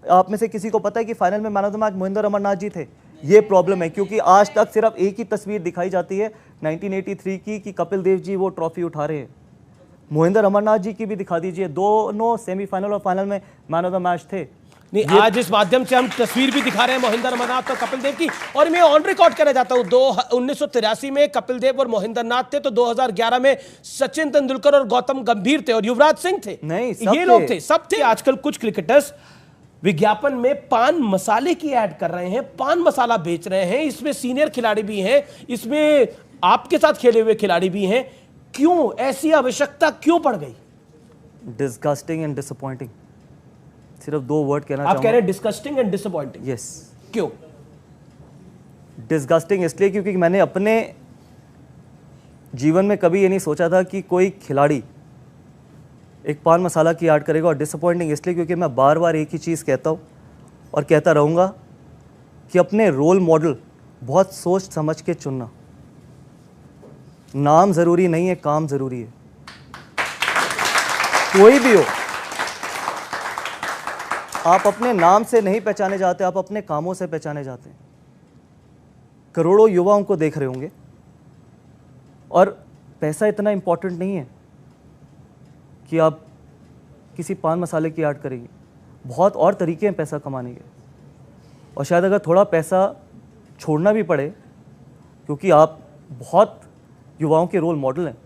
आप में से किसी को पता है कि फाइनल में man of the match Mohinder Amarnath ji थे? ये प्रॉब्लम है, क्योंकि आज तक सिर्फ एक ही तस्वीर दिखाई जाती है 1983 की कि कपिल देव जी वो ट्रॉफी उठा रहे हैं। मोहिंदर अमरनाथ जी की भी दिखा दीजिए, दोनों सेमीफाइनल और फाइनल में मैन ऑफ द मैच थे। नहीं, आज इस माध्यम से हम तस्वीर भी दिखा रहे हैं मोहिंदर अमरनाथ और कपिल देव की। और मैं ऑन रिकॉर्ड कहना चाहता हूं, 1983 में कपिल देव और मोहिंदर नाथ थे, तो 2011 में सचिन तेंदुलकर और गौतम गंभीर थे और युवराज सिंह थे। नहीं, ये लोग थे, सब थे। आजकल कुछ क्रिकेटर्स विज्ञापन में पान मसाले की ऐड कर रहे हैं, पान मसाला बेच रहे हैं। इसमें सीनियर खिलाड़ी भी हैं, इसमें आपके साथ खेले हुए खिलाड़ी भी हैं। क्यों ऐसी आवश्यकता क्यों पड़ गई? डिस्गस्टिंग एंड डिसअपॉइंटिंग, सिर्फ दो वर्ड कहना आप कह रहे हैं डिस्गस्टिंग एंड डिसअपॉइंटिंग? यस। क्यों डिस्गस्टिंग? इसलिए क्योंकि मैंने अपने जीवन में कभी ये नहीं सोचा था कि कोई खिलाड़ी एक पान मसाला की ऐड करेगा। और डिसअपॉइंटिंग इसलिए क्योंकि मैं बार बार एक ही चीज़ कहता हूँ और कहता रहूँगा कि अपने रोल मॉडल बहुत सोच समझ के चुनना। नाम ज़रूरी नहीं है, काम ज़रूरी है। कोई भी हो, आप अपने नाम से नहीं पहचाने जाते, आप अपने कामों से पहचाने जाते हैं। करोड़ों युवाओं को देख रहे होंगे, और पैसा इतना इंपॉर्टेंट नहीं है कि आप किसी पान मसाले की ऐड करेंगे। बहुत और तरीके हैं पैसा कमाने के, और शायद अगर थोड़ा पैसा छोड़ना भी पड़े, क्योंकि आप बहुत युवाओं के रोल मॉडल हैं,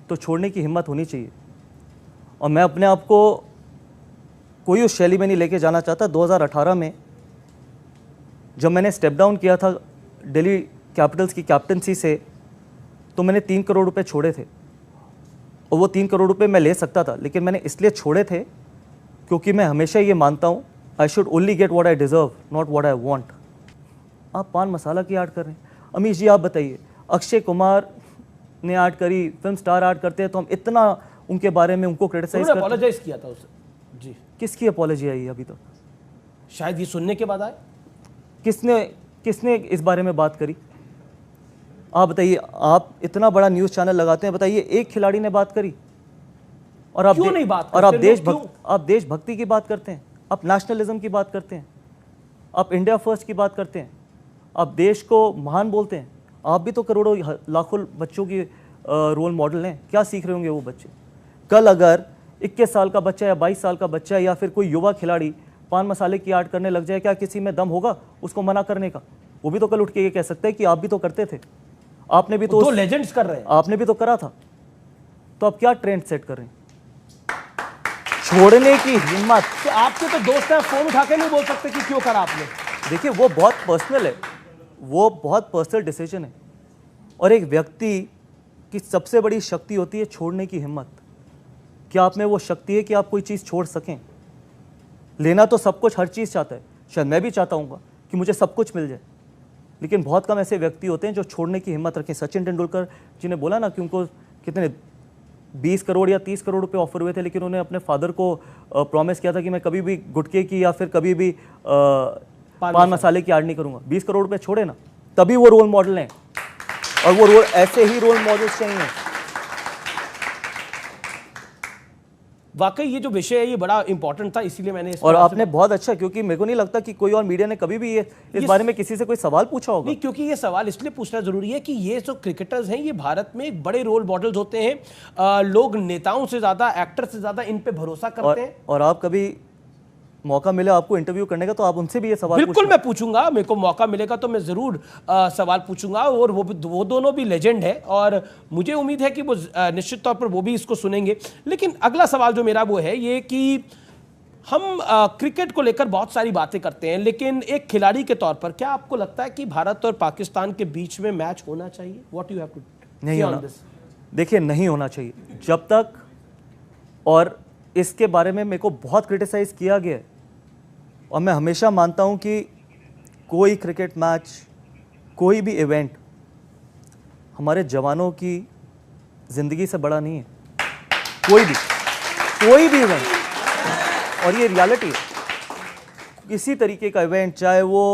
तो छोड़ने की हिम्मत होनी चाहिए। और मैं अपने आप को कोई उस शैली में नहीं लेके जाना चाहता। 2018 में जब मैंने स्टेप डाउन किया था दिल्ली कैपिटल्स की कैप्टनसी से, तो मैंने 3 करोड़ रुपए छोड़े थे। और वो 3 करोड़ रुपए मैं ले सकता था, लेकिन मैंने इसलिए छोड़े थे क्योंकि मैं हमेशा ये मानता हूँ, I should only get what I deserve, not what I want. आप पान मसाला की ऐड कर रहे हैं। अमीश जी आप बताइए, अक्षय कुमार ने ऐड करी, फिल्म स्टार ऐड करते हैं तो हम इतना उनके बारे में उनको क्रिटिसाइज करते हैं। अपोलोजाइज किया था उसे जी। किसकी अपॉलॉजी आई अभी तक? शायद ये सुनने के बाद आए। किसने इस बारे में बात करी? आप बताइए, आप इतना बड़ा न्यूज़ चैनल लगाते हैं, बताइए एक खिलाड़ी ने बात करी? और आप क्यों नहीं बात करते? और आप देशभक्ति की बात करते हैं, आप नेशनलिज्म की बात करते हैं, आप इंडिया फर्स्ट की बात करते हैं, आप देश को महान बोलते हैं। आप भी तो करोड़ों लाखों बच्चों की रोल मॉडल हैं। क्या सीख रहे होंगे वो बच्चे? कल अगर 21 साल का बच्चा या 22 साल का बच्चा या फिर कोई युवा खिलाड़ी पान मसाले की ऐड करने लग जाए, क्या किसी में दम होगा उसको मना करने का? वो भी तो कल उठ के ये कह सकते हैं कि आप भी तो करते थे, आपने भी तो, दो लेजेंड्स कर रहे हैं, आपने भी तो करा था। तो आप क्या ट्रेंड सेट कर रहे हैं? छोड़ने की हिम्मत। तो आपके तो दोस्त हैं, फोन उठा के नहीं बोल सकते कि क्यों करा आपने? देखिए, वो बहुत पर्सनल है, वो बहुत पर्सनल डिसीजन है। और एक व्यक्ति की सबसे बड़ी शक्ति होती है छोड़ने की हिम्मत। क्या आप में वो शक्ति है कि आप कोई चीज़ छोड़ सकें? लेना तो सब कुछ हर चीज़ चाहता है, शायद मैं भी चाहता हूँ कि मुझे सब कुछ मिल जाए, लेकिन बहुत कम ऐसे व्यक्ति होते हैं जो छोड़ने की हिम्मत रखें। सचिन तेंदुलकर जी ने बोला ना कि उनको कितने 20 करोड़ या 30 करोड़ रुपए ऑफर हुए थे, लेकिन उन्होंने अपने फादर को प्रॉमिस किया था कि मैं कभी भी गुटखे की या फिर कभी भी पान मसाले की ऐड नहीं करूँगा। 20 करोड़ रुपए छोड़े ना, तभी वो रोल मॉडल हैं। और वो ऐसे ही रोल मॉडल्स चाहिए। वाकई ये जो विषय है ये बड़ा इंपॉर्टेंट था, इसीलिए मैंने और आपने बहुत अच्छा, क्योंकि मेरे को नहीं लगता कि कोई और मीडिया ने कभी भी इस बारे में किसी से कोई सवाल पूछा होगा। नहीं, क्योंकि ये सवाल इसलिए पूछना जरूरी है कि ये जो क्रिकेटर्स हैं ये भारत में एक बड़े रोल मॉडल्स होते हैं। लोग नेताओं से ज्यादा, एक्टर से ज्यादा इन पे भरोसा करते हैं। और आप कभी मौका मिले आपको इंटरव्यू करने का, तो आप उनसे भी ये सवाल बिल्कुल मैं पूछूंगा, मेरे को मौका मिलेगा तो मैं जरूर सवाल पूछूंगा। और वो दोनों भी लेजेंड है और मुझे उम्मीद है कि वो निश्चित तौर पर वो भी इसको सुनेंगे। लेकिन अगला सवाल जो मेरा वो है ये कि हम क्रिकेट को लेकर बहुत सारी बातें करते हैं, लेकिन एक खिलाड़ी के तौर पर क्या आपको लगता है कि भारत और पाकिस्तान के बीच में मैच होना चाहिए? व्हाट यू हैव टू नहीं होना। देखिए, नहीं होना चाहिए जब तक, और इसके बारे में मेरे को बहुत क्रिटिसाइज किया गया है, और मैं हमेशा मानता हूं कि कोई क्रिकेट मैच, कोई भी इवेंट हमारे जवानों की ज़िंदगी से बड़ा नहीं है। कोई भी इवेंट, और ये रियलिटी है। किसी तरीके का इवेंट, चाहे वो,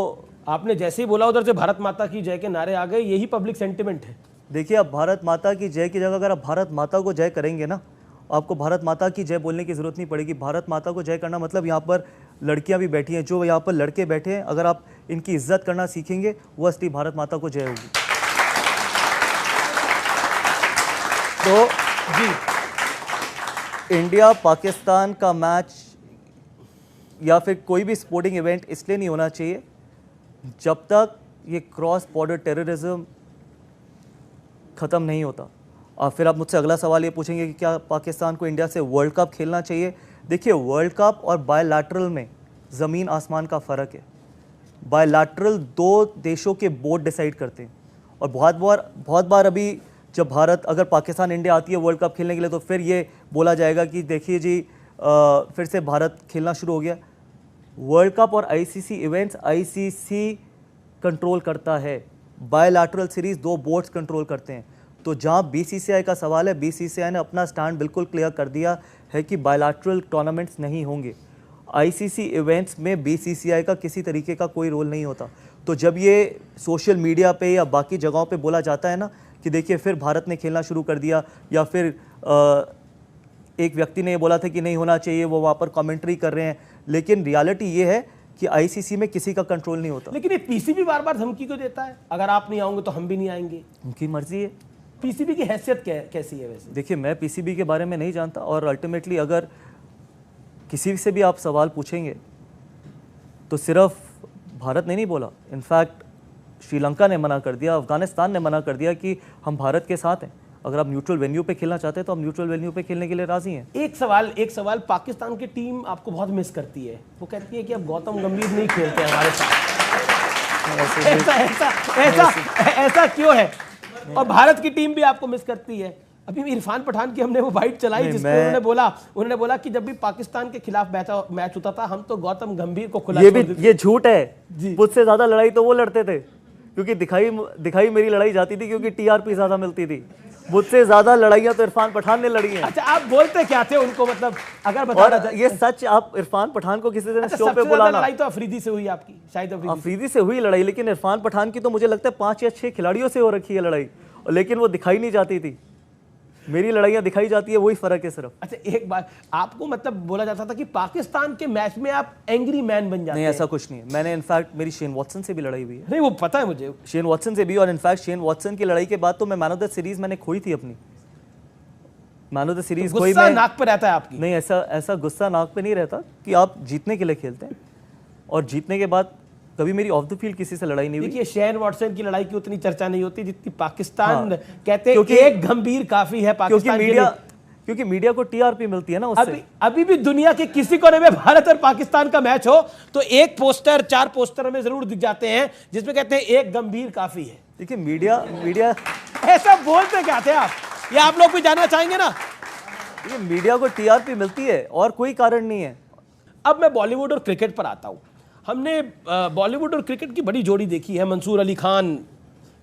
आपने जैसे ही बोला उधर से भारत माता की जय के नारे आ गए, यही पब्लिक सेंटिमेंट है। देखिए, अब भारत माता की जय की जगह अगर आप भारत माता को जय करेंगे ना, आपको भारत माता की जय बोलने की ज़रूरत नहीं पड़ेगी। भारत माता को जय करना मतलब यहाँ पर लड़कियां भी बैठी हैं, जो यहाँ पर लड़के बैठे हैं, अगर आप इनकी इज्जत करना सीखेंगे वो असली भारत माता को जय होगी। तो जी, इंडिया पाकिस्तान का मैच या फिर कोई भी स्पोर्टिंग इवेंट इसलिए नहीं होना चाहिए जब तक ये क्रॉस बॉर्डर टेररिज्म ख़त्म नहीं होता। और फिर आप मुझसे अगला सवाल ये पूछेंगे कि क्या पाकिस्तान को इंडिया से वर्ल्ड कप खेलना चाहिए। देखिए, वर्ल्ड कप और बायलैटरल में ज़मीन आसमान का फ़र्क है। बायलैटरल 2 देशों के बोर्ड डिसाइड करते हैं, और बहुत बार अभी जब भारत, अगर पाकिस्तान इंडिया आती है वर्ल्ड कप खेलने के लिए, तो फिर ये बोला जाएगा कि देखिए जी फिर से भारत खेलना शुरू हो गया। वर्ल्ड कप और आईसीसी इवेंट्स आईसीसी कंट्रोल करता है, बायलैटरल सीरीज़ 2 बोर्ड्स कंट्रोल करते हैं। तो जहां बीसीसीआई का सवाल है, बीसीसीआई ने अपना स्टैंड बिल्कुल क्लियर कर दिया है कि बायलैटरल टूर्नामेंट्स नहीं होंगे। आईसीसी इवेंट्स में बीसीसीआई का किसी तरीके का कोई रोल नहीं होता। तो जब ये सोशल मीडिया पे या बाकी जगहों पे बोला जाता है ना कि देखिए फिर भारत ने खेलना शुरू कर दिया, या फिर एक व्यक्ति ने ये बोला था कि नहीं होना चाहिए, वो वहाँ पर कमेंट्री कर रहे हैं, लेकिन रियलिटी ये है कि आईसीसी में किसी का कंट्रोल नहीं होता। लेकिन ये पीसीबी बार बार धमकी क्यों देता है, अगर आप नहीं आओगे तो हम भी नहीं आएंगे? उनकी मर्जी है। पीसीबी की हैसियत कैसी है वैसे? देखिए, मैं पीसीबी के बारे में नहीं जानता, और अल्टीमेटली अगर किसी से भी आप सवाल पूछेंगे तो सिर्फ भारत ने नहीं बोला, इनफैक्ट श्रीलंका ने मना कर दिया, अफगानिस्तान ने मना कर दिया कि हम भारत के साथ हैं। अगर आप न्यूट्रल वेन्यू पे खेलना चाहते हैं तो हम न्यूट्रल वेन्यू पे खेलने के लिए राजी हैं। एक सवाल, पाकिस्तान की टीम आपको बहुत मिस करती है। वो कहती है कि अब गौतम गंभीर नहीं खेलते हैं हमारे साथ। ऐसा क्यों है? और भारत की टीम भी आपको मिस करती है। अभी इरफान पठान की हमने वो बाइट चलाई जिसमें उन्होंने बोला कि जब भी पाकिस्तान के खिलाफ मैच होता था हम तो गौतम गंभीर को खुला छोड़ देते थे। ये झूठ है। मुझसे ज्यादा लड़ाई तो वो लड़ते थे, क्योंकि दिखाई मेरी लड़ाई जाती थी, क्योंकि टीआरपी ज्यादा मिलती थी। मुझसे ज्यादा लड़ाइयां तो इरफान पठान ने लड़ी हैं। अच्छा, आप बोलते क्या थे उनको, मतलब अगर बताना जाए ये सच, आप इरफान पठान को किसी दिन शो पे बुलाना। लड़ाई तो अफरीदी से हुई आपकी, शायद अफरीदी से हुई लड़ाई, लेकिन इरफान पठान की तो मुझे लगता है 5 या 6 खिलाड़ियों से हो रखी है लड़ाई, लेकिन वो दिखाई नहीं जाती थी। मेरी लड़ाइयां दिखाई जाती है, वही फर्क है सिर्फ। अच्छा, एक बात, आपको मतलब बोला जाता था कि पाकिस्तान के मैच में आप एंग्री मैन बन जाते हैं। नहीं, ऐसा कुछ नहीं है। मैंने इनफैक्ट मेरी शेन वॉटसन से भी लड़ाई हुई है। नहीं, वो पता है मुझे, शेन वॉटसन से भी, और इनफैक्ट शेन वॉटसन की लड़ाई के बाद तो मैं मैन ऑफ द सीरीज मैंने खोई थी अपनी। मैन ऑफ द सीरीज कोई गुस्सा नाक पे रहता है आपकी? नहीं, ऐसा गुस्सा नाक पे नहीं रहता कि आप जीतने के लिए खेलते हैं, और जीतने के बाद कभी मेरी ऑफ द फील्ड किसी से लड़ाई नहीं हुई। देखिए, शेन वॉटसन की लड़ाई की उतनी चर्चा नहीं होती जितनी पाकिस्तान कहते हैं एक गंभीर काफी है पाकिस्तान, क्योंकि मीडिया को टीआरपी मिलती है ना उससे। अभी भी दुनिया के किसी कोने में भारत और पाकिस्तान का मैच हो तो एक पोस्टर 4 पोस्टर में जरूर दिख जाते हैं जिसमें कहते हैं एक गंभीर काफी है। देखिए, मीडिया ऐसा बोलते क्या थे आप, ये आप लोग भी जानना चाहेंगे ना? ये मीडिया को टीआरपी मिलती है और कोई कारण नहीं है। अब मैं बॉलीवुड और क्रिकेट पर आता हूं। हमने बॉलीवुड और क्रिकेट की बड़ी जोड़ी देखी है, मंसूर अली खान,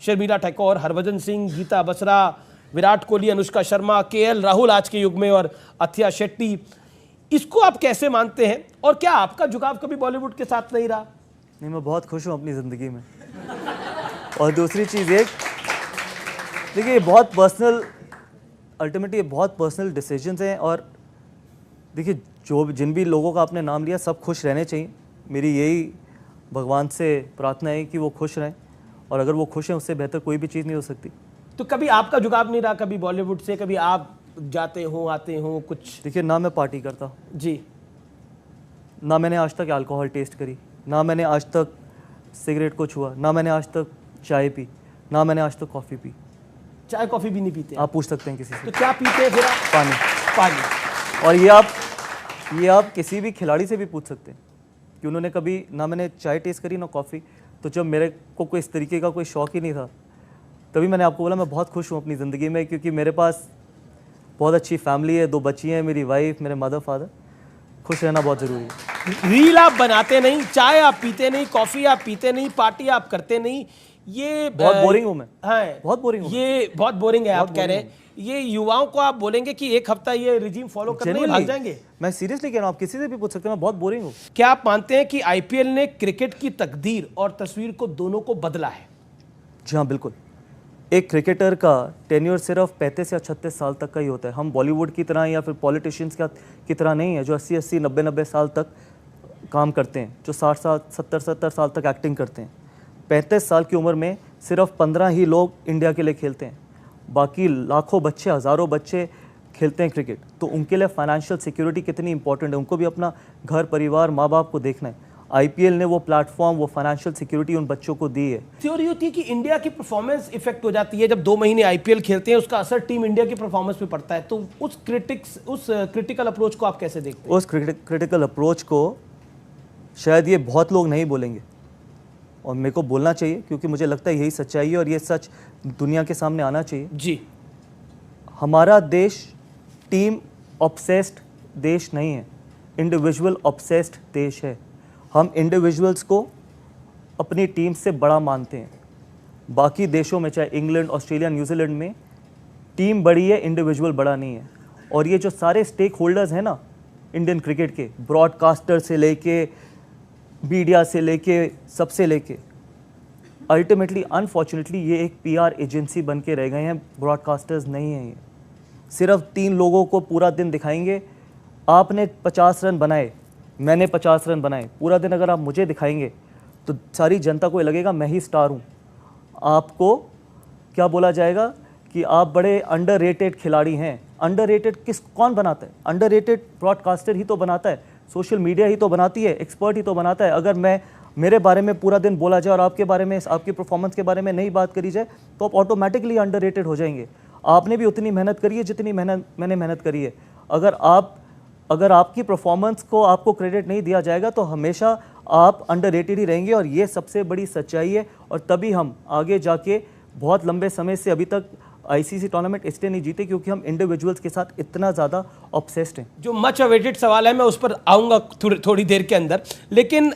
शर्मिला टैगोर, हरभजन सिंह, गीता बसरा, विराट कोहली, अनुष्का शर्मा, केएल राहुल आज के युग में, और अथिया शेट्टी। इसको आप कैसे मानते हैं, और क्या आपका झुकाव कभी बॉलीवुड के साथ नहीं रहा? नहीं, मैं बहुत खुश हूं अपनी जिंदगी में। और दूसरी चीज एक, देखिए, बहुत पर्सनल, अल्टीमेटली बहुत पर्सनल डिसीजंस हैं, और देखिए जिन भी लोगों का आपने नाम लिया सब खुश रहने चाहिए। मेरी यही भगवान से प्रार्थना है कि वो खुश रहें, और अगर वो खुश हैं उससे बेहतर कोई भी चीज़ नहीं हो सकती। तो कभी आपका झुकाव नहीं रहा कभी बॉलीवुड से, कभी आप जाते हो आते हो कुछ? देखिए, ना मैं पार्टी करता जी, ना मैंने आज तक अल्कोहल टेस्ट करी, ना मैंने आज तक सिगरेट को छुआ, ना मैंने आज तक चाय पी, ना मैंने आज तक कॉफ़ी पी। चाय कॉफ़ी भी नहीं पीते? आप पूछ सकते हैं किसी से। तो क्या पीते हैं फिर आप? पानी। और ये आप किसी भी खिलाड़ी से भी पूछ सकते हैं कि उन्होंने कभी, ना मैंने चाय टेस्ट करी ना कॉफ़ी। तो जब मेरे को कोई इस तरीके का कोई शौक ही नहीं था, तभी मैंने आपको बोला मैं बहुत खुश हूँ अपनी ज़िंदगी में, क्योंकि मेरे पास बहुत अच्छी फैमिली है, 2 बच्ची हैं, मेरी वाइफ, मेरे मदर फादर। खुश रहना बहुत ज़रूरी है। रील आप बनाते नहीं, चाय आप पीते नहीं, कॉफ़ी आप पीते नहीं, पार्टी आप करते नहीं, ये बहुत बोरिंग हूँ मैं। हाँ, बहुत बोरिंग हूँ। ये बहुत बोरिंग है आप कह रहे हैं। ये युवाओं को आप बोलेंगे कि एक हफ्ता ये रिजीम फॉलो करने में भाग जाएंगे? मैं सीरियसली कह रहा हूँ, आप किसी से भी पूछ सकते हैं, मैं बहुत बोरिंग हूँ। क्या आप मानते हैं कि आईपीएल ने क्रिकेट की तकदीर और तस्वीर को दोनों को बदला है? जी हाँ, बिल्कुल। एक क्रिकेटर का टेन्योर सिर्फ 35 या 36 साल तक का ही होता है। हम बॉलीवुड की तरह या फिर पॉलिटिशियंस की तरह नहीं है जो 80-80, 90-90 साल तक काम करते हैं, जो 60 साल 70 साल तक एक्टिंग करते हैं, 35 साल की उम्र में सिर्फ 15 ही लोग इंडिया के लिए खेलते हैं, बाकी लाखों बच्चे, हज़ारों बच्चे खेलते हैं क्रिकेट। तो उनके लिए फाइनेंशियल सिक्योरिटी कितनी इंपॉर्टेंट है, उनको भी अपना घर परिवार माँ बाप को देखना है। आईपीएल ने वो प्लेटफॉर्म, वो फाइनेंशियल सिक्योरिटी उन बच्चों को दी है। थ्योरी होती है कि इंडिया की परफॉर्मेंस इफेक्ट हो जाती है जब 2 महीने आईपीएल खेलते हैं, उसका असर टीम इंडिया की परफॉर्मेंस पे पड़ता है। तो उस क्रिटिकल अप्रोच को आप कैसे देखते हैं? उस क्रिटिकल अप्रोच को शायद ये बहुत लोग नहीं बोलेंगे और मेरे को बोलना चाहिए, क्योंकि मुझे लगता है यही सच्चाई है और ये सच दुनिया के सामने आना चाहिए। जी, हमारा देश टीम ऑब्सेस्ड देश नहीं है, इंडिविजुअल ऑब्सेस्ड देश है। हम इंडिविजुअल्स को अपनी टीम से बड़ा मानते हैं। बाकी देशों में, चाहे इंग्लैंड, ऑस्ट्रेलिया, न्यूजीलैंड में टीम बड़ी है, इंडिविजुअल बड़ा नहीं है। और ये जो सारे स्टेक होल्डर्स हैं ना इंडियन क्रिकेट के, ब्रॉडकास्टर से लेके मीडिया से लेके सबसे लेके, अल्टीमेटली अनफॉर्चुनेटली ये एक पीआर एजेंसी बन के रह गए हैं, ब्रॉडकास्टर्स नहीं हैं। ये सिर्फ 3 लोगों को पूरा दिन दिखाएंगे। आपने 50 रन बनाए, मैंने 50 रन बनाए, पूरा दिन अगर आप मुझे दिखाएंगे तो सारी जनता को ये लगेगा मैं ही स्टार हूँ। आपको क्या बोला जाएगा कि आप बड़े अंडररेटेड खिलाड़ी हैं। अंडररेटेड कौन बनाता है? अंडररेटेड ब्रॉडकास्टर ही तो बनाता है, सोशल मीडिया ही तो बनाती है, एक्सपर्ट ही तो बनाता है। अगर मेरे बारे में पूरा दिन बोला जाए और आपके बारे में, आपकी परफॉर्मेंस के बारे में नहीं बात करी जाए, तो आप ऑटोमेटिकली अंडररेटेड हो जाएंगे। आपने भी उतनी मेहनत करी है जितनी मैंने मेहनत करी है। अगर आपकी परफॉर्मेंस को आपको क्रेडिट नहीं दिया जाएगा तो हमेशा आप अंडररेटेड ही रहेंगे, और ये सबसे बड़ी सच्चाई है। और तभी हम आगे जाके बहुत लंबे समय से अभी तक आईसीसी टूर्नामेंट इसलिए नहीं जीते क्योंकि हम इंडिविजुअल्स के साथ इतना ज़्यादा ऑब्सेस्ड हैं। जो मच अवेटेड सवाल है, मैं उस पर आऊंगा थोड़ी देर के अंदर, लेकिन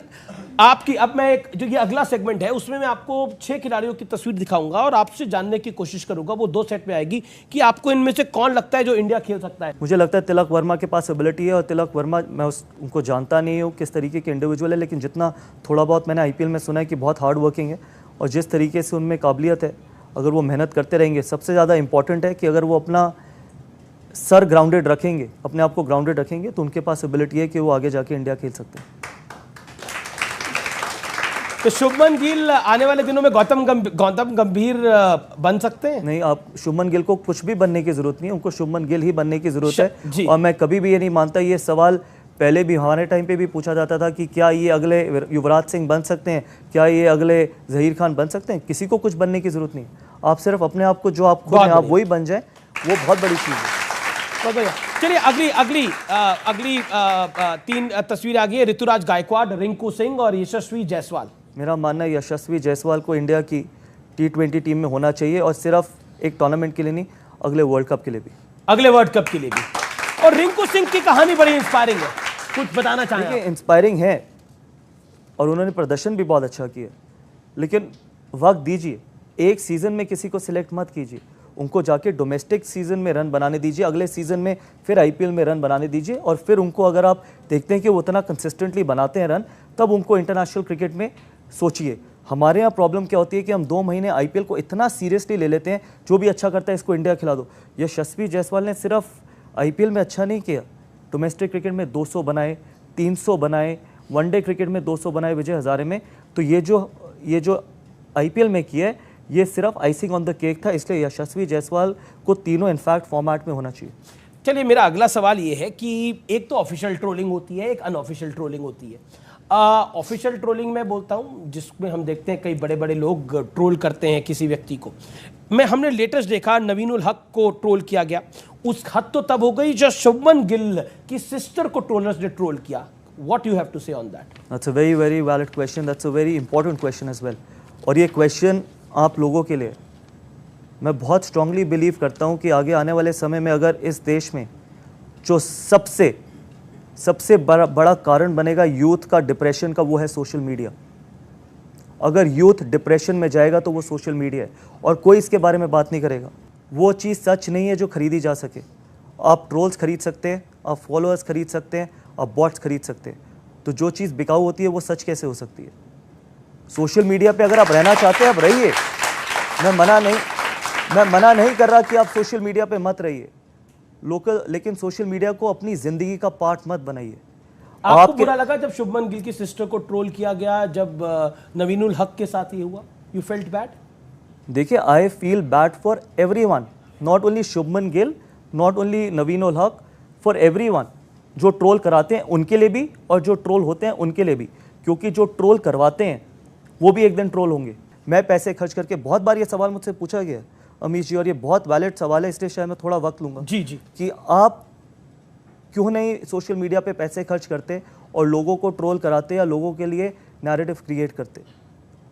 आपकी अब मैं एक जो ये अगला सेगमेंट है उसमें मैं आपको 6 खिलाड़ियों की तस्वीर दिखाऊंगा और आपसे जानने की कोशिश करूंगा, वो 2 सेट में आएगी, कि आपको इनमें से कौन लगता है जो इंडिया खेल सकता है। मुझे लगता है तिलक वर्मा के पास एबिलिटी है, और तिलक वर्मा, मैं उनको जानता नहीं हूँ किस तरीके के इंडिविजुअल है, लेकिन जितना थोड़ा बहुत मैंने आईपीएल में सुना है कि बहुत हार्ड वर्किंग है, और जिस तरीके से उनमें काबिलियत है, अगर वो मेहनत करते रहेंगे, सबसे ज़्यादा इंपॉर्टेंट है कि अगर वो अपना सर ग्राउंडेड रखेंगे, अपने आप को ग्राउंडेड रखेंगे, तो उनके पास एबिलिटी है कि वो आगे जाके इंडिया खेल सकते हैं। तो शुभमन गिल आने वाले दिनों में गौतम गंभीर बन सकते हैं? नहीं, आप शुभमन गिल को कुछ भी बनने की जरूरत नहीं है, उनको शुभमन गिल ही बनने की जरूरत है। और मैं कभी भी ये नहीं मानता, ये सवाल पहले भी हमारे टाइम पे भी पूछा जाता था कि क्या ये अगले युवराज सिंह बन सकते हैं, क्या ये अगले जहीर खान बन सकते हैं। किसी को कुछ बनने की जरूरत नहीं, आप सिर्फ अपने आप को जो आप खुद हैं आप वही बन जाएं, वो बहुत बड़ी चीज़ है। चलिए अगली 3 तस्वीरें आ गई है। ऋतुराज गायकवाड़, रिंकू सिंह और यशस्वी जायसवाल। मेरा मानना है यशस्वी जायसवाल को इंडिया की T20 टीम में होना चाहिए, और सिर्फ एक टूर्नामेंट के लिए नहीं, अगले वर्ल्ड कप के लिए भी। अगले वर्ल्ड कप के लिए भी। और रिंकू सिंह की कहानी बड़ी इंस्पायरिंग है, कुछ बताना चाहेंगे? इंस्पायरिंग है और उन्होंने प्रदर्शन भी बहुत अच्छा किया, लेकिन वक्त दीजिए। एक सीजन में किसी को सिलेक्ट मत कीजिए, उनको जाके डोमेस्टिक सीजन में रन बनाने दीजिए, अगले सीजन में फिर आईपीएल में रन बनाने दीजिए, और फिर उनको अगर आप देखते हैं कि वो उतना कंसिस्टेंटली बनाते हैं रन, तब उनको इंटरनेशनल क्रिकेट में सोचिए। हमारे यहाँ प्रॉब्लम क्या होती है कि हम 2 महीने आईपीएल को इतना सीरियसली ले लेते हैं, जो भी अच्छा करता है इसको इंडिया खिला दो। यशस्वी जायसवाल ने सिर्फ आईपीएल में अच्छा नहीं किया, डोमेस्टिक क्रिकेट में 200 बनाए, 300 बनाए, वनडे क्रिकेट में 200 बनाए विजय हजारे में। तो ये जो आईपीएल में किया है, ये सिर्फ आइसिंग ऑन द केक था, इसलिए यशस्वी जायसवाल को तीनों इनफैक्ट फॉर्मेट में होना चाहिए। चलिए, मेरा अगला सवाल ये है कि एक तो ऑफिशियल ट्रोलिंग होती है, एक अनऑफिशियल ट्रोलिंग होती है। ऑफिशियल ट्रोलिंग में बोलता हूँ जिसमें हम देखते हैं कई बड़े बड़े लोग ट्रोल करते हैं किसी व्यक्ति को। हमने लेटेस्ट देखा नवीनुल हक को ट्रोल किया गया, उस हद तो तब हो गई जब शुभमन गिल की सिस्टर को ट्रोलर्स ने ट्रोल किया। What you have to say on that? That's a very very valid question. That's a very important question as well. और ये क्वेश्चन आप लोगों के लिए, मैं बहुत स्ट्रांगली बिलीव करता हूँ कि आगे आने वाले समय में अगर इस देश में जो सबसे बड़ा कारण बनेगा यूथ का डिप्रेशन का, वो है सोशल मीडिया। अगर यूथ डिप्रेशन में जाएगा तो वो सोशल मीडिया है, और कोई इसके बारे में बात नहीं करेगा। वो चीज़ सच नहीं है जो खरीदी जा सके। आप ट्रोल्स खरीद सकते हैं, आप फॉलोअर्स खरीद सकते हैं, आप बॉट्स खरीद सकते हैं, तो जो चीज़ बिकाऊ होती है वो सच कैसे हो सकती है? सोशल मीडिया पे अगर आप रहना चाहते हैं आप रहिए, मैं मना नहीं कर रहा कि आप सोशल मीडिया पे मत रहिए लेकिन सोशल मीडिया को अपनी ज़िंदगी का पार्ट मत बनाइए। आपको बुरा लगा जब शुभमन गिल की सिस्टर को ट्रोल किया गया, जब नवीनुल हक के साथ ये हुआ? You felt bad? देखिए, I feel bad for everyone, not only Shubman Gill, not only Naveen-ul Haq, for everyone. जो ट्रोल कराते हैं उनके लिए भी और जो ट्रोल होते हैं उनके लिए भी, क्योंकि जो ट्रोल करवाते हैं वो भी एक दिन ट्रोल होंगे। मैं पैसे खर्च करके, बहुत बार ये सवाल मुझसे पूछा गया अमीश जी, और ये बहुत वैलिड सवाल है, इसलिए शायद मैं थोड़ा वक्त लूंगा जी जी, कि आप क्यों नहीं सोशल मीडिया पे पैसे खर्च करते और लोगों को ट्रोल कराते या लोगों के लिए नैरेटिव क्रिएट करते।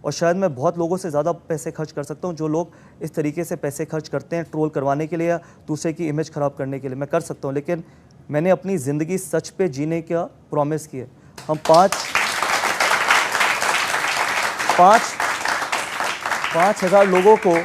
और शायद मैं बहुत लोगों से ज़्यादा पैसे खर्च कर सकता हूँ जो लोग इस तरीके से पैसे खर्च करते हैं ट्रोल करवाने के लिए या दूसरे की इमेज ख़राब करने के लिए, मैं कर सकता हूँ। लेकिन मैंने अपनी ज़िंदगी सच पे जीने का प्रॉमिस किया। हम 5,000 लोगों को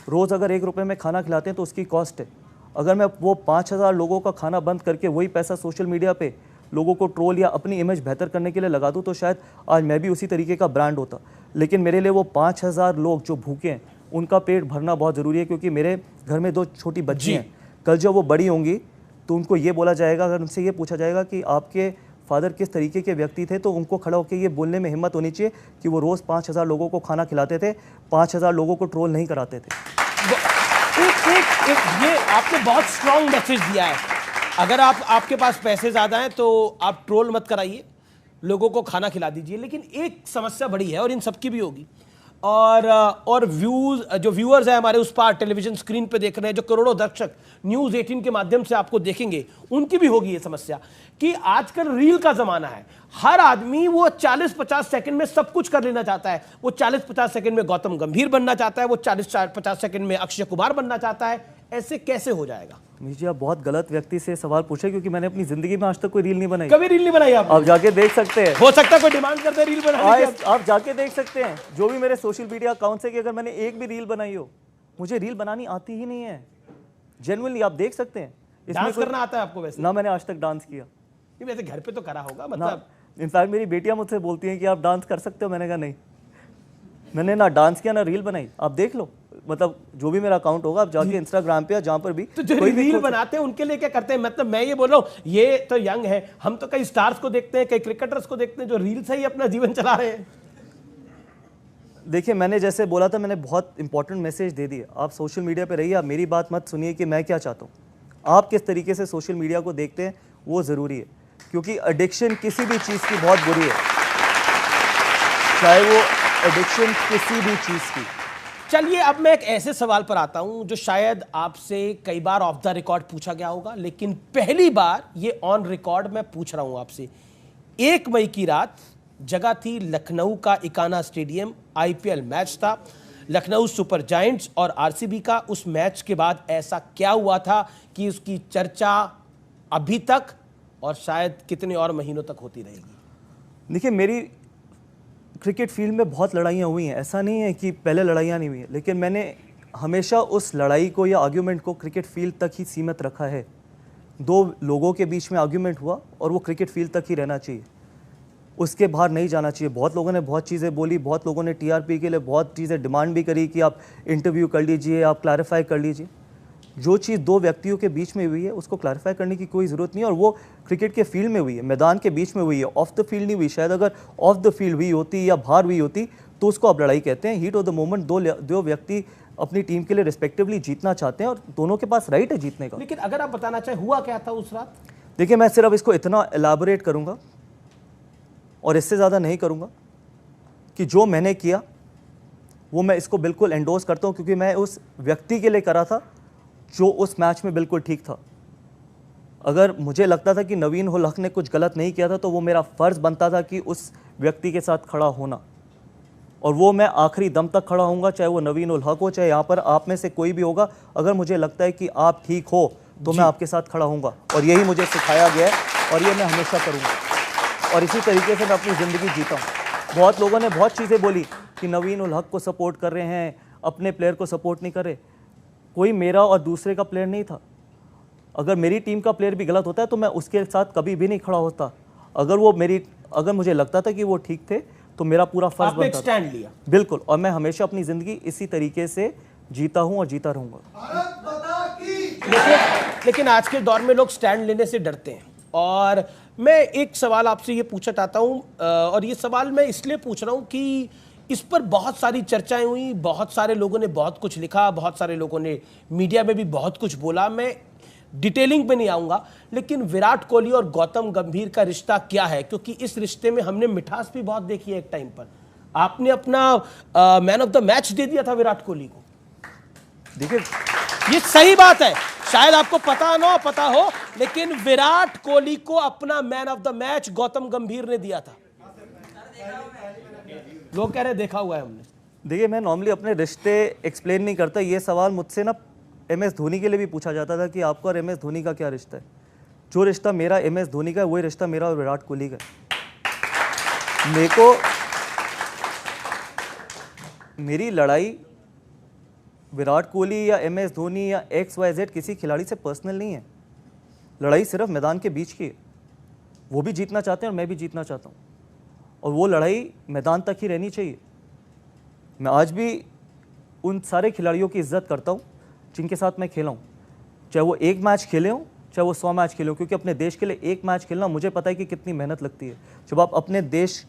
रोज़ अगर 1 रुपये में खाना खिलाते हैं तो उसकी कॉस्ट है। अगर मैं वो 5,000 लोगों का खाना बंद करके वही पैसा सोशल मीडिया पे लोगों को ट्रोल या अपनी इमेज बेहतर करने के लिए लगा दूँ तो शायद आज मैं भी उसी तरीके का ब्रांड होता। लेकिन मेरे लिए वो 5,000 लोग जो भूखे हैं उनका पेट भरना बहुत ज़रूरी है, क्योंकि मेरे घर में 2 छोटी बच्ची हैं। कल जब वो बड़ी होंगी तो उनको ये बोला जाएगा, अगर उनसे ये पूछा जाएगा कि आपके फादर किस तरीके के व्यक्ति थे, तो उनको खड़ा होकर ये बोलने में हिम्मत होनी चाहिए कि वो रोज़ 5,000 लोगों को खाना खिलाते थे, 5,000 लोगों को ट्रोल नहीं कराते थे। ये आपने बहुत स्ट्रॉन्ग मैसेज दिया है। अगर आपके पास पैसे ज़्यादा हैं तो आप ट्रोल मत कराइए, लोगों को खाना खिला दीजिए। लेकिन एक समस्या बड़ी है और इन सबकी भी होगी, और जो व्यूअर्स हैं हमारे उस पार टेलीविजन स्क्रीन पे देख रहे हैं, जो करोड़ों दर्शक न्यूज़ 18 के माध्यम से आपको देखेंगे, उनकी भी होगी ये समस्या कि आजकल रील का ज़माना है। हर आदमी वो 40-50 सेकंड में सब कुछ कर लेना चाहता है। वो 40-50 सेकंड में गौतम गंभीर बनना चाहता है, वो 40-50 सेकंड में अक्षय कुमार बनना चाहता है। ऐसे कैसे हो जाएगा? जी, आप बहुत गलत व्यक्ति से सवाल पूछे, क्योंकि मैंने अपनी ज़िंदगी में आज तक कोई रील नहीं बनाई। कभी रील नहीं बनाई आपने? आप जाके देख सकते हैं। हो सकता है कोई डिमांड करते हैं रील बनाने की। आप जाके देख सकते हैं जो भी मेरे सोशल मीडिया अकाउंट से कि अगर मैंने एक भी रील बनाई हो, मुझे रील बनानी आती ही नहीं है। जेन्युइनली आप देख सकते हैं। डांस करना आता है आपको? वैसे ना मैंने आज तक डांस किया। वैसे घर पे तो करा होगा, मतलब इनफैक्ट मेरी बेटियां मुझसे बोलती हैं कि आप डांस कर सकते हो। मैंने कहा नहीं, मैंने ना डांस किया ना रील बनाई। आप देख लो, मतलब जो भी मेरा अकाउंट होगा, आप जाके इंस्टाग्राम पे या जहां पर भी, तो जो रील बनाते हैं उनके लिए क्या करते हैं? मतलब मैं ये बोल रहा हूँ, ये तो यंग है, हम तो कई स्टार्स को देखते हैं, कई क्रिकेटर्स को देखते हैं जो रील से ही अपना जीवन चला रहे हैं। देखिए, मैंने जैसे बोला था, मैंने बहुत इंपॉर्टेंट मैसेज दे दिए। आप सोशल मीडिया पे रहिए, आप मेरी बात मत सुनिए कि मैं क्या चाहता हूँ। आप किस तरीके से सोशल मीडिया को देखते हैं वो ज़रूरी है, क्योंकि एडिक्शन किसी भी चीज़ की बहुत बुरी है, चाहे वो एडिक्शन किसी भी चीज़ की। चलिए, अब मैं एक ऐसे सवाल पर आता हूं जो शायद आपसे कई बार ऑफ द रिकॉर्ड पूछा गया होगा, लेकिन पहली बार ये ऑन रिकॉर्ड मैं पूछ रहा हूं आपसे। 1 मई की रात, जगह थी लखनऊ का इकाना स्टेडियम, IPL मैच था, लखनऊ सुपर जायंट्स और RCB का। उस मैच के बाद ऐसा क्या हुआ था कि उसकी चर्चा अभी तक और शायद कितने और महीनों तक होती रहेगी? देखिए, मेरी क्रिकेट फील्ड में बहुत लड़ाइयाँ हुई हैं, ऐसा नहीं है कि पहले लड़ाइयाँ नहीं हुई हैं, लेकिन मैंने हमेशा उस लड़ाई को या आर्ग्यूमेंट को क्रिकेट फील्ड तक ही सीमित रखा है। 2 लोगों के बीच में आर्ग्यूमेंट हुआ और वो क्रिकेट फील्ड तक ही रहना चाहिए, उसके बाहर नहीं जाना चाहिए। बहुत लोगों ने बहुत चीज़ें बोली, बहुत लोगों ने TRP के लिए बहुत चीज़ें डिमांड भी करी कि आप इंटरव्यू कर लीजिए, आप क्लैरिफाई कर लीजिए। जो चीज़ 2 व्यक्तियों के बीच में हुई है उसको क्लैरिफाई करने की कोई ज़रूरत नहीं है, और वो क्रिकेट के फील्ड में हुई है, मैदान के बीच में हुई है, ऑफ द फील्ड नहीं हुई। शायद अगर ऑफ द फील्ड हुई होती या बाहर हुई होती तो उसको आप लड़ाई कहते हैं। हीट ऑफ द मोमेंट 2 व्यक्ति अपनी टीम के लिए रिस्पेक्टिवली जीतना चाहते हैं और दोनों के पास राइट है जीतने का। लेकिन अगर आप बताना चाहें हुआ क्या था उस रात? देखिए, मैं सिर्फ इसको इतना एलाबोरेट करूँगा और इससे ज़्यादा नहीं करूँगा कि जो मैंने किया वो मैं इसको बिल्कुल एंडोर्स करता हूँ, क्योंकि मैं उस व्यक्ति के लिए करा था जो उस मैच में बिल्कुल ठीक था। अगर मुझे लगता था कि नवीनुल हक ने कुछ गलत नहीं किया था तो वो मेरा फ़र्ज़ बनता था कि उस व्यक्ति के साथ खड़ा होना, और वो मैं आखिरी दम तक खड़ा होऊंगा, चाहे वो नवीनुल हक हो, चाहे यहाँ पर आप में से कोई भी होगा। अगर मुझे लगता है कि आप ठीक हो तो मैं आपके साथ खड़ा होऊंगा, और यही मुझे सिखाया गया है और ये मैं हमेशा करूँगा, और इसी तरीके से मैं अपनी ज़िंदगी जीता हूँ। बहुत लोगों ने बहुत चीज़ें बोली कि नवीनुल हक को सपोर्ट कर रहे हैं, अपने प्लेयर को सपोर्ट नहीं कर रहे। कोई मेरा और दूसरे का प्लेयर नहीं था। अगर मेरी टीम का प्लेयर भी गलत होता है तो मैं उसके साथ कभी भी नहीं खड़ा होता। अगर मुझे लगता था कि वो ठीक थे तो मेरा पूरा फर्ज बनता था। स्टैंड लिया। बिल्कुल, और मैं हमेशा अपनी ज़िंदगी इसी तरीके से जीता हूँ और जीता रहूँगा। लेकिन आज के दौर में लोग स्टैंड लेने से डरते हैं। और मैं एक सवाल आपसे ये पूछना चाहता हूँ, और ये सवाल मैं इसलिए पूछ रहा हूँ कि इस पर बहुत सारी चर्चाएं हुई, बहुत सारे लोगों ने बहुत कुछ लिखा, बहुत सारे लोगों ने मीडिया में भी बहुत कुछ बोला। मैं डिटेलिंग पे नहीं आऊंगा, लेकिन विराट कोहली और गौतम गंभीर का रिश्ता क्या है, क्योंकि इस रिश्ते में हमने मिठास भी बहुत देखी है। एक टाइम पर आपने अपना मैन ऑफ द मैच दे दिया था विराट कोहली को। देखिए, ये सही बात है, शायद आपको पता ना पता हो, लेकिन विराट कोहली को अपना man of the match Gautam गंभीर ने दिया था। लोग कह रहे हैं देखा हुआ है हमने। देखिए, मैं नॉर्मली अपने रिश्ते एक्सप्लेन नहीं करता। ये सवाल मुझसे ना MS धोनी के लिए भी पूछा जाता था कि आपका और MS धोनी का क्या रिश्ता है। जो रिश्ता मेरा MS धोनी का है, वही रिश्ता मेरा और विराट कोहली का है। मेरे को मेरी लड़ाई विराट कोहली या MS धोनी या XYZ किसी खिलाड़ी से पर्सनल नहीं है। लड़ाई सिर्फ मैदान के बीच की है। वो भी जीतना चाहते हैं और मैं भी जीतना चाहता हूँ, और वो लड़ाई मैदान तक ही रहनी चाहिए। मैं आज भी उन सारे खिलाड़ियों की इज्जत करता हूँ जिनके साथ मैं खेला हूँ, चाहे वो 1 मैच खेले हों, चाहे वो 100 मैच खेले हों, क्योंकि अपने देश के लिए 1 मैच खेलना मुझे पता है कि कितनी मेहनत लगती है। जब आप अपने देश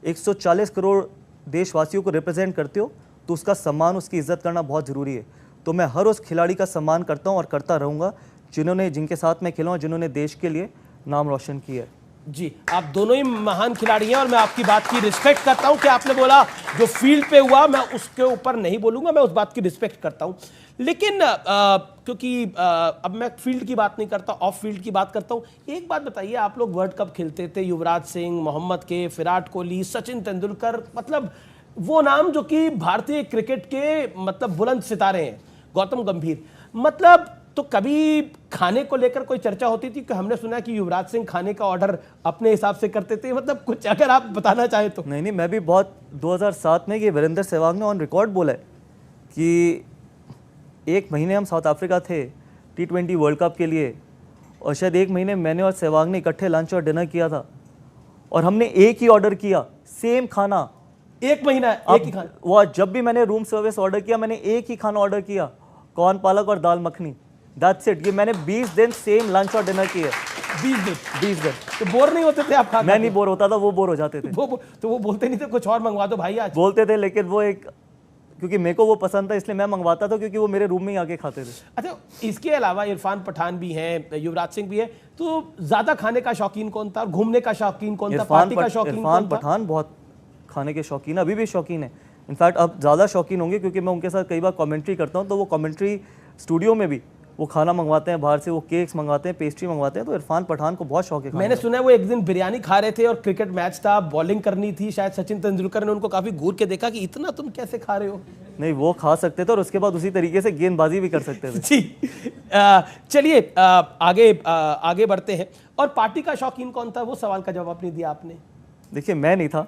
140 करोड़ देशवासियों को रिप्रेजेंट करते हो, तो उसका सम्मान, उसकी इज्जत करना बहुत ज़रूरी है। तो मैं हर उस खिलाड़ी का सम्मान करता हूँ और करता रहूँगा जिनके साथ मैं खेला हूँ, जिन्होंने देश के लिए नाम रोशन किया है। जी, आप दोनों ही महान खिलाड़ी हैं और मैं आपकी बात की रिस्पेक्ट करता हूं कि आपने बोला जो फील्ड पे हुआ मैं उसके ऊपर नहीं बोलूंगा, मैं उस बात की रिस्पेक्ट करता हूं। लेकिन क्योंकि अब मैं फील्ड की बात नहीं करता, ऑफ फील्ड की बात करता हूं। एक बात बताइए, आप लोग वर्ल्ड कप खेलते थे, युवराज सिंह, मोहम्मद कैफ, विराट कोहली, सचिन तेंदुलकर, मतलब वो नाम जो कि भारतीय क्रिकेट के मतलब बुलंद सितारे हैं, गौतम गंभीर, मतलब तो कभी खाने को लेकर कोई चर्चा होती थी? कि हमने सुना कि युवराज सिंह खाने का ऑर्डर अपने हिसाब से करते थे, मतलब कुछ अगर आप बताना चाहें तो। नहीं, मैं भी बहुत 2007 में ये वीरेंद्र सहवाग ने ऑन रिकॉर्ड बोला है कि 1 महीने हम साउथ अफ्रीका थे T20 वर्ल्ड कप के लिए, और शायद 1 महीने मैंने और सहवाग ने इकट्ठे लंच और डिनर किया था, और हमने एक ही ऑर्डर किया, सेम खाना। 1 महीना एक ही खाना? वो जब भी मैंने रूम सर्विस ऑर्डर किया, मैंने एक ही खाना ऑर्डर किया, कॉर्न पालक और दाल मखनी, दैट्स इट। ये मैंने 20 दिन सेम लंच और डिनर किए। 20 दिन। तो बोर नहीं होते थे आप खा? मैं नहीं बोर होता था, वो बोर हो जाते थे। तो वो बोलते नहीं थे कुछ और मंगवा दो भाई आज? बोलते थे, लेकिन वो क्योंकि मेरे को वो पसंद था इसलिए मैं मंगवाता था, क्योंकि वो मेरे रूम में ही आके खाते थे। अच्छा, इसके अलावा इरफान पठान भी हैं, युवराज सिंह भी है, तो ज्यादा खाने का शौकीन कौन था, घूमने का शौकीन कौन था, पार्टी का शौकीन कौन था? इरफान पठान बहुत खाने के शौकीन, अभी भी शौकीन है। इनफैक्ट अब ज़्यादा शौकीन होंगे, क्योंकि मैं उनके साथ कई बार कमेंट्री करता हूँ, तो वो कमेंट्री स्टूडियो में भी वो खाना मंगवाते हैं बाहर से, वो केक्स मंगवाते हैं, पेस्ट्री मंगवाते हैं। तो इरफान पठान को बहुत शौक है। मैंने सुना है वो एक दिन बिरयानी खा रहे थे और क्रिकेट मैच था, बॉलिंग करनी थी, शायद सचिन तेंदुलकर ने उनको काफी घूर के देखा कि इतना तुम कैसे खा रहे हो। नहीं, वो खा सकते थे और उसके बाद उसी तरीके से गेंदबाजी भी कर सकते थे। जी, चलिए आगे बढ़ते हैं। और पार्टी का शौकीन कौन था, वो सवाल का जवाब नहीं दिया आपने। देखिए, मैं नहीं था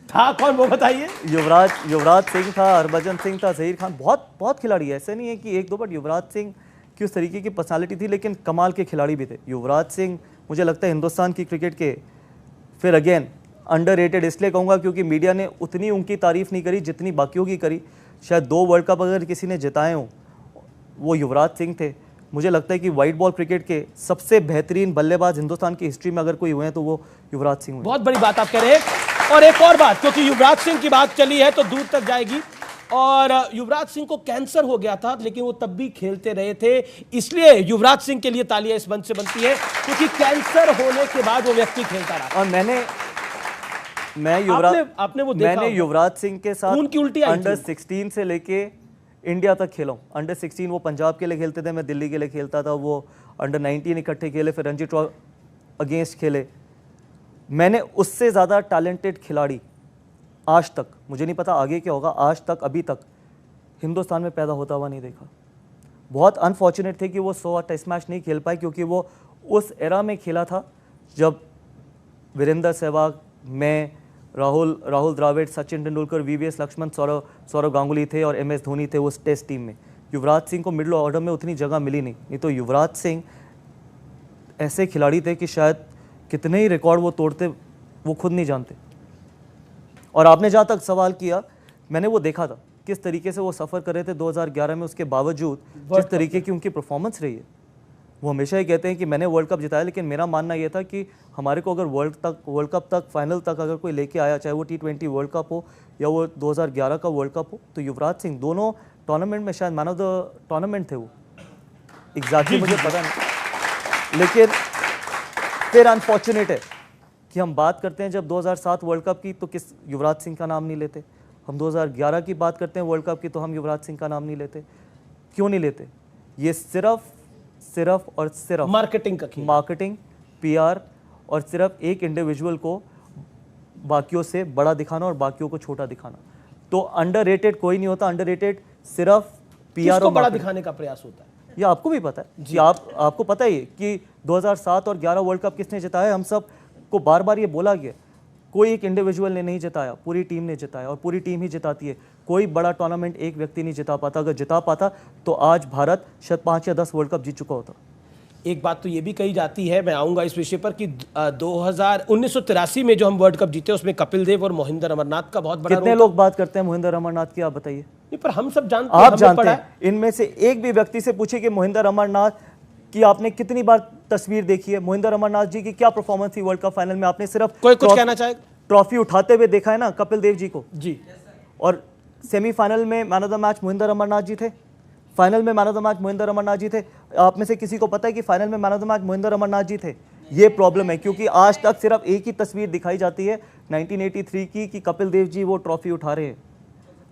कौन, वो बताइए। युवराज सिंह था, हरभजन सिंह था, जहीर खान, बहुत खिलाड़ी है, ऐसे नहीं है कि 1-2, बट युवराज सिंह की उस तरीके की पर्सनालिटी थी, लेकिन कमाल के खिलाड़ी भी थे। युवराज सिंह मुझे लगता है हिंदुस्तान की क्रिकेट के, फिर अगेन अंडररेटेड इसलिए कहूँगा क्योंकि मीडिया ने उतनी उनकी तारीफ नहीं करी जितनी बाकियों की करी। शायद 2 वर्ल्ड कप अगर किसी ने जिताए हों, वो युवराज सिंह थे। मुझे लगता है कि वाइट बॉल क्रिकेट के सबसे बेहतरीन बल्लेबाज हिंदुस्तान की हिस्ट्री में अगर कोई हुए हैं तो वो युवराज सिंह हुए। बहुत बड़ी बात आप कह रहे हैं। और एक और बात, क्योंकि युवराज सिंह की बात चली है तो दूर तक जाएगी, और युवराज सिंह को कैंसर हो गया था, लेकिन वो तब भी खेलते रहे थे, इसलिए युवराज सिंह के लिए तालियां इस मंच से बनती है, क्योंकि कैंसर होने के बाद वो व्यक्ति खेलता रहा। और मैंने युवराज सिंह के साथ खून की उल्टी आई अंडर 16 से लेके इंडिया तक खेला हूँ। अंडर 16 वो पंजाब के लिए खेलते थे, मैं दिल्ली के लिए खेलता था, वो अंडर 19 इकट्ठे खेले, फिर रणजी ट्रॉफी अगेंस्ट खेले। मैंने उससे ज़्यादा टैलेंटेड खिलाड़ी आज तक, मुझे नहीं पता आगे क्या होगा, आज तक अभी तक हिंदुस्तान में पैदा होता हुआ नहीं देखा। बहुत अनफॉर्चुनेट थे कि वो 100 टेस्ट मैच नहीं खेल पाए, क्योंकि वो उस एरा में खेला था जब वीरेंद्र सहवाग, मैं, राहुल द्रविड़, सचिन तेंदुलकर, VVS लक्ष्मण, सौरव गांगुली थे और MS धोनी थे उस टेस्ट टीम में। युवराज सिंह को मिडिल ऑर्डर में उतनी जगह मिली नहीं तो युवराज सिंह ऐसे खिलाड़ी थे कि शायद कितने ही रिकॉर्ड वो तोड़ते वो खुद नहीं जानते। और आपने जहाँ तक सवाल किया, मैंने वो देखा था किस तरीके से वो सफ़र कर रहे थे 2011 में, उसके बावजूद जिस तरीके की उनकी परफॉर्मेंस रही है, वो हमेशा ही कहते हैं कि मैंने वर्ल्ड कप जिताया, लेकिन मेरा मानना ये था कि हमारे को अगर वर्ल्ड कप तक फाइनल तक अगर कोई लेके आया, चाहे वो T20 वर्ल्ड कप हो या वो 2011 का वर्ल्ड कप हो, तो युवराज सिंह दोनों टूर्नामेंट में शायद मैन ऑफ द टूर्नामेंट थे वो, एग्जैक्टली मुझे पता नहीं। लेकिन फिर अनफॉर्चुनेट है कि हम बात करते हैं जब 2007 वर्ल्ड कप की तो किस युवराज सिंह का नाम नहीं लेते, हम 2011 की बात करते हैं वर्ल्ड कप की तो हम युवराज सिंह का नाम नहीं लेते। क्यों नहीं लेते? ये सिर्फ और सिर्फ मार्केटिंग का खेल, मार्केटिंग, पीआर और सिर्फ एक इंडिविजुअल को बाकियों से बड़ा दिखाना और बाकियों को छोटा दिखाना। तो अंडररेटेड कोई नहीं होता, अंडररेटेड सिर्फ पीआर और बड़ा दिखाने का प्रयास होता है। ये आपको भी पता है कि आपको पता ही है कि 2007 और 11 वर्ल्ड कप किसने जिताया। हम सब को बार बार ये बोला गया, कोई एक इंडिविजुअल ने नहीं जिताया, पूरी टीम ने जिताया और पूरी टीम ही जिताती है। कोई बड़ा टूर्नामेंट एक व्यक्ति नहीं जिता पाता। अगर जिता पाता तो आज भारत शायद 5 या 10 वर्ल्ड कप जीत चुका होता। एक बात तो ये भी कही जाती है, मैं आऊंगा इस विषय पर, कि 1983 में जो हम वर्ल्ड कप जीते उसमें कपिल देव और मोहिंदर अमरनाथ का बहुत बड़ा कितने लोग बात करते हैं मोहिंदर अमरनाथ की, आप बताइए। नहीं, पर हम सब जानते हैं, आप हमें जानते पढ़ा हैं, इनमें से एक भी व्यक्ति से पूछिए कि मोहिंदर अमरनाथ की आपने कितनी बार तस्वीर देखी है, मोहिंदर अमरनाथ जी की क्या परफॉर्मेंस थी वर्ल्ड कप फाइनल में। आपने सिर्फ कोई कुछ कहना चाहे? ट्रॉफी उठाते हुए देखा है ना कपिल देव जी को जी, और सेमीफाइनल में man of the match Mohinder Amarnath ji थे, फाइनल में man of the match Mohinder Amarnath ji थे। आप में से किसी को पता है कि फाइनल में man of the match Mohinder Amarnath ji थे? ये प्रॉब्लम है, क्योंकि आज तक सिर्फ एक ही तस्वीर दिखाई जाती है 1983 की कि कपिल देव जी वो ट्रॉफी उठा रहे हैं।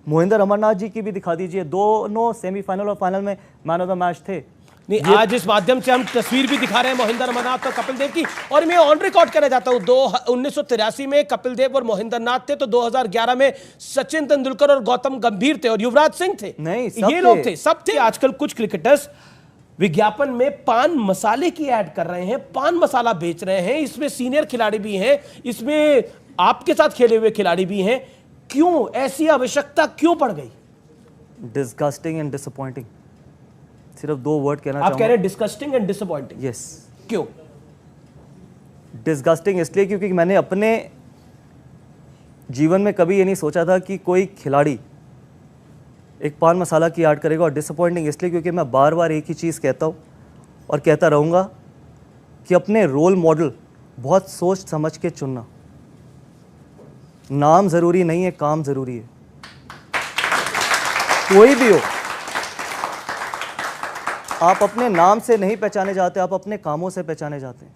मोहिंदर अमरनाथ जी की भी दिखा दीजिए, दोनों सेमीफाइनल और फाइनल में मैन ऑफ द मैच थे। नहीं, आज इस माध्यम से हम तस्वीर भी दिखा रहे हैं मोहिंदर अमरनाथ और कपिल देव की। और मैं ऑन रिकॉर्ड कहना चाहता हूं, 1983 में कपिल देव और मोहिंदर नाथ थे, तो 2011 में सचिन तेंदुलकर और गौतम गंभीर थे और युवराज सिंह थे। नहीं, ये लोग थे, सब थे। आजकल कुछ क्रिकेटर्स विज्ञापन में पान मसाले की ऐड कर रहे हैं, पान मसाला बेच रहे हैं। इसमें सीनियर खिलाड़ी भी हैं, इसमें आपके साथ खेले हुए खिलाड़ी भी हैं। क्यों ऐसी आवश्यकता क्यों पड़ गई? डिस्गस्टिंग एंड डिसअपॉइंटिंग, सिर्फ 2 वर्ड कहना आप कह रहे हैं डिस्गस्टिंग एंड डिसअपॉइंटिंग। यस। क्यों डिस्गस्टिंग? इसलिए क्योंकि मैंने अपने जीवन में कभी ये नहीं सोचा था कि कोई खिलाड़ी एक पान मसाला की ऐड करेगा। और डिसअपॉइंटिंग इसलिए क्योंकि मैं बार बार एक ही चीज़ कहता हूँ और कहता रहूँगा कि अपने रोल मॉडल बहुत सोच समझ के चुनना। नाम ज़रूरी नहीं है, काम ज़रूरी है। कोई भी हो, आप अपने नाम से नहीं पहचाने जाते, आप अपने कामों से पहचाने जाते हैं।